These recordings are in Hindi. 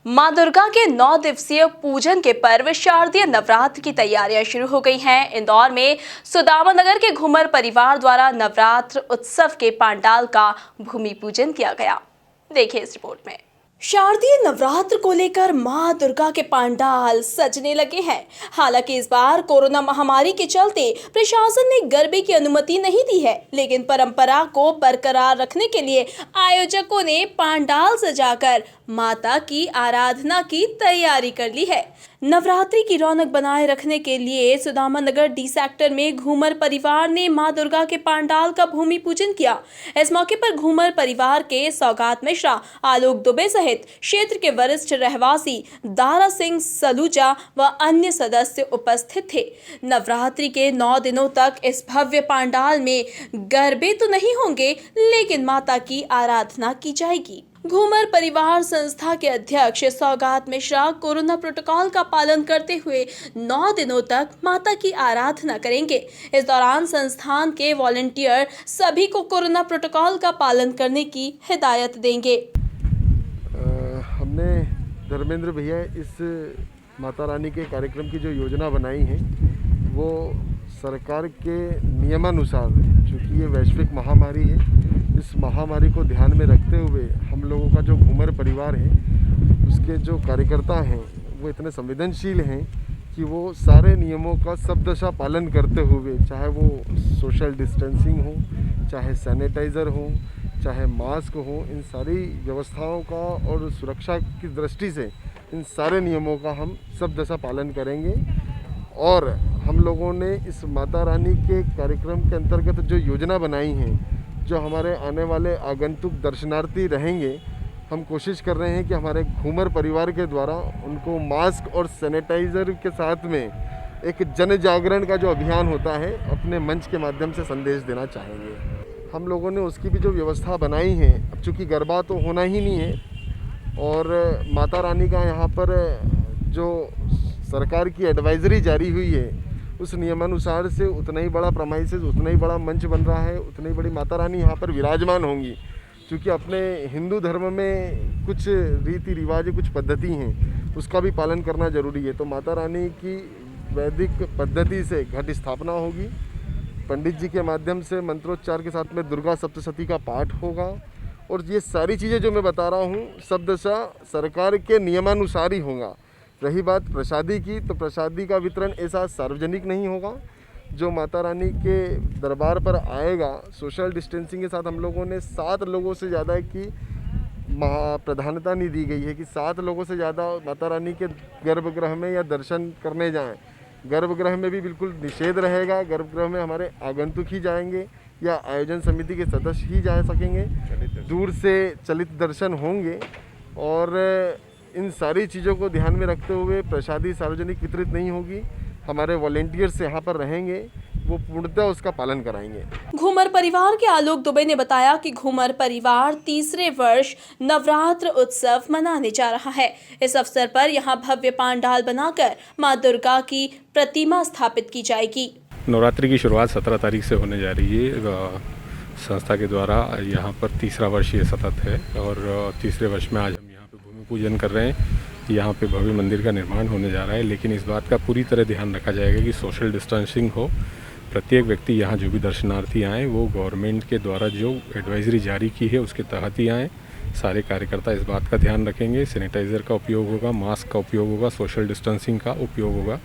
मां दुर्गा के 9 दिवसीय पूजन के पर्व शारदीय नवरात्र की तैयारियां शुरू हो गई हैं। इंदौर में सुदामा नगर के घूमर परिवार द्वारा नवरात्र उत्सव के पंडाल का भूमि पूजन किया गया। देखिए इस रिपोर्ट में। शारदीय नवरात्र को लेकर मां दुर्गा के पंडाल सजने लगे हैं। हालांकि इस बार कोरोना महामारी के चलते प्रशासन ने गरबे की अनुमति नहीं दी है, लेकिन परंपरा को बरकरार रखने के लिए आयोजकों ने पंडाल सजाकर माता की आराधना की तैयारी कर ली है। नवरात्रि की रौनक बनाए रखने के लिए सुदामा नगर डी सेक्टर में घूमर परिवार ने मां दुर्गा के पंडाल का भूमि पूजन किया। इस मौके पर घूमर परिवार के सौगात मिश्रा, आलोक दुबे सहित क्षेत्र के वरिष्ठ रहवासी दारा सिंह सलूजा व अन्य सदस्य उपस्थित थे। नवरात्रि के 9 दिनों तक इस भव्य पंडाल में गरबे तो नहीं होंगे, लेकिन माता की आराधना की जाएगी। घूमर परिवार संस्था के अध्यक्ष सौगात मिश्रा कोरोना प्रोटोकॉल का पालन करते हुए 9 दिनों तक माता की आराधना करेंगे। इस दौरान संस्थान के वॉलंटियर सभी को कोरोना प्रोटोकॉल का पालन करने की हिदायत देंगे। हमने धर्मेंद्र भैया इस माता रानी के कार्यक्रम की जो योजना बनाई है वो सरकार के नियमानुसार, चूँकि ये वैश्विक महामारी है, इस महामारी को ध्यान में रखते हुए हम लोगों का जो घूमर परिवार है उसके जो कार्यकर्ता हैं वो इतने संवेदनशील हैं कि वो सारे नियमों का शब्दशः पालन करते हुए, चाहे वो सोशल डिस्टेंसिंग हो, चाहे सैनिटाइज़र हो, चाहे मास्क हो, इन सारी व्यवस्थाओं का और सुरक्षा की दृष्टि से इन सारे नियमों का हम शब्दशः पालन करेंगे। और हम लोगों ने इस माता रानी के कार्यक्रम के अंतर्गत जो योजना बनाई है, जो हमारे आने वाले आगंतुक दर्शनार्थी रहेंगे, हम कोशिश कर रहे हैं कि हमारे घूमर परिवार के द्वारा उनको मास्क और सैनिटाइज़र के साथ में एक जन जागरण का जो अभियान होता है अपने मंच के माध्यम से संदेश देना चाहेंगे। हम लोगों ने उसकी भी जो व्यवस्था बनाई है, अब चूँकि गरबा तो होना ही नहीं है और माता रानी का यहाँ पर जो सरकार की एडवाइजरी जारी हुई है उस नियमानुसार से उतना ही बड़ा प्रेमाइसेस, उतना ही बड़ा मंच बन रहा है, उतनी बड़ी माता रानी यहाँ पर विराजमान होंगी। क्योंकि अपने हिंदू धर्म में कुछ रीति रिवाज, कुछ पद्धति हैं, उसका भी पालन करना जरूरी है। तो माता रानी की वैदिक पद्धति से घट स्थापना होगी, पंडित जी के माध्यम से मंत्रोच्चार के साथ में दुर्गा सप्तशती का पाठ होगा और ये सारी चीज़ें जो मैं बता रहा हूँ शब्दशः सरकार के नियमानुसार ही होगा। रही बात प्रसादी की, तो प्रसादी का वितरण ऐसा सार्वजनिक नहीं होगा। जो माता रानी के दरबार पर आएगा, सोशल डिस्टेंसिंग के साथ हम लोगों ने 7 लोगों से ज़्यादा की प्रधानता नहीं दी गई है कि 7 लोगों से ज़्यादा माता रानी के गर्भगृह में या दर्शन करने जाएं। गर्भगृह में भी बिल्कुल निषेध रहेगा। गर्भगृह में हमारे आगंतुक ही जाएंगे या आयोजन समिति के सदस्य ही जा सकेंगे। दूर से चलित दर्शन होंगे और इन सारी चीज़ों को ध्यान में रखते हुए प्रसादी सार्वजनिक वितरित नहीं होगी। हमारे वॉलेंटियर्स यहाँ पर रहेंगे, वो पूर्णतः उसका पालन कराएंगे। घूमर परिवार के आलोक दुबे ने बताया कि घूमर परिवार तीसरे वर्ष नवरात्र उत्सव मनाने जा रहा है। इस अवसर पर यहाँ भव्य पंडाल बनाकर मां दुर्गा की प्रतिमा स्थापित की जाएगी। नवरात्रि की शुरुआत 17 तारीख से होने जा रही है। संस्था के द्वारा यहाँ पर तीसरा वर्ष ये सतत है और तीसरे वर्ष में आज हम यहाँ पे भूमि पूजन कर रहे हैं। यहाँ पे भव्य मंदिर का निर्माण होने जा रहा है, लेकिन इस बात का पूरी तरह ध्यान रखा जाएगा कि सोशल डिस्टेंसिंग हो। प्रत्येक व्यक्ति यहाँ जो भी दर्शनार्थी आएँ वो गवर्नमेंट के द्वारा जो एडवाइजरी जारी की है उसके तहत ही आएँ। सारे कार्यकर्ता इस बात का ध्यान रखेंगे, सैनिटाइज़र का उपयोग होगा, मास्क का उपयोग होगा, सोशल डिस्टेंसिंग का उपयोग होगा।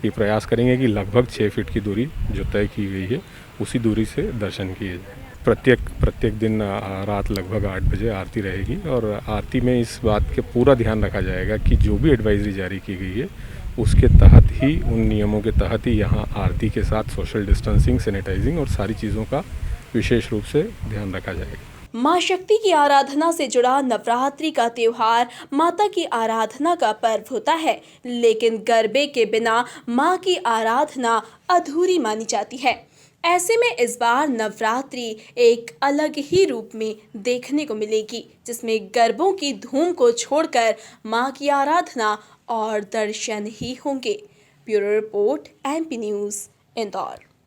ये प्रयास करेंगे कि लगभग 6 फीट की दूरी जो तय की गई है उसी दूरी से दर्शन किए जाए। प्रत्येक दिन रात लगभग 8 बजे आरती रहेगी और आरती में इस बात के पूरा ध्यान रखा जाएगा कि जो भी एडवाइजरी जारी की गई है उसके तहत ही, उन नियमों के तहत ही यहाँ आरती के साथ सोशल डिस्टेंसिंग, सैनिटाइजिंग और सारी चीज़ों का विशेष रूप से ध्यान रखा जाएगा। मां शक्ति की आराधना से जुड़ा नवरात्रि का त्योहार माता की आराधना का पर्व होता है, लेकिन गरबे के बिना मां की आराधना अधूरी मानी जाती है। ऐसे में इस बार नवरात्रि एक अलग ही रूप में देखने को मिलेगी, जिसमें गरबों की धूम को छोड़कर मां की आराधना और दर्शन ही होंगे। Bureau report, MP news, Indore.